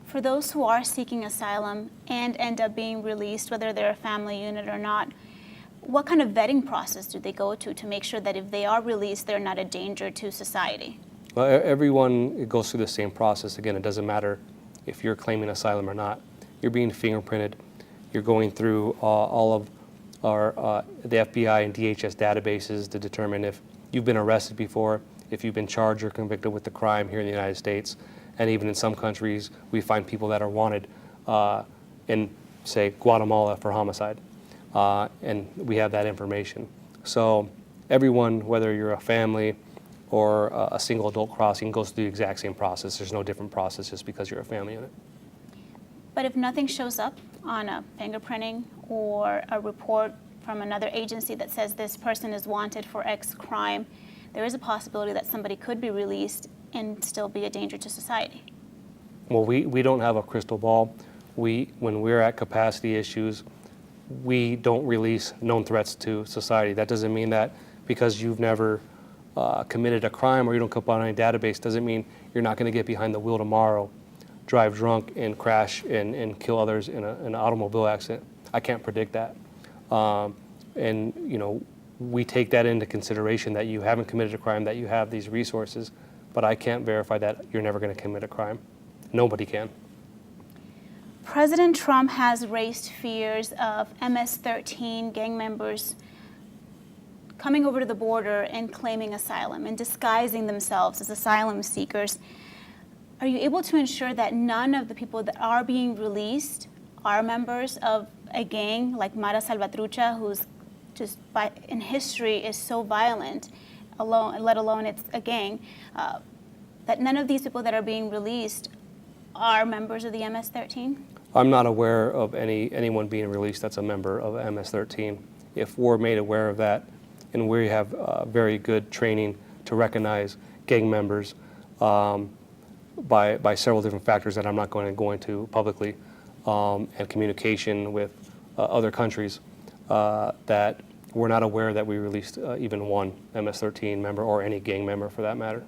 For those who are seeking asylum and end up being released, whether they're a family unit or not, what kind of vetting process do they go to make sure that if they are released, they're not a danger to society? Well, everyone goes through the same process. Again, it doesn't matter if you're claiming asylum or not. You're being fingerprinted. You're going through all of the FBI and DHS databases to determine if you've been arrested before, if you've been charged or convicted with the crime here in the United States. And even in some countries, we find people that are wanted in, say, Guatemala for homicide. And we have that information. So everyone, whether you're a family or a single adult crossing, goes through the exact same process. There's no different process just because you're a family unit. But if nothing shows up on a fingerprinting or a report from another agency that says this person is wanted for X crime, there is a possibility that somebody could be released and still be a danger to society. Well, we don't have a crystal ball. When we're at capacity issues, we don't release known threats to society. That doesn't mean that because you've never committed a crime or you don't come up on any database doesn't mean you're not going to get behind the wheel tomorrow, drive drunk and crash and kill others in an automobile accident. I can't predict that. And you know, we take that into consideration that you haven't committed a crime, that you have these resources, but I can't verify that you're never going to commit a crime. Nobody can. President Trump has raised fears of MS-13 gang members coming over to the border and claiming asylum and disguising themselves as asylum seekers. Are you able to ensure that none of the people that are being released are members of a gang like Mara Salvatrucha, who's just in history is so violent, let alone it's a gang, that none of these people that are being released are members of the MS-13? I'm not aware of anyone being released that's a member of MS-13. If we're made aware of that, and we have very good training to recognize gang members by several different factors that I'm not going to go into publicly, and communication with other countries, that we're not aware that we released even one MS-13 member or any gang member for that matter.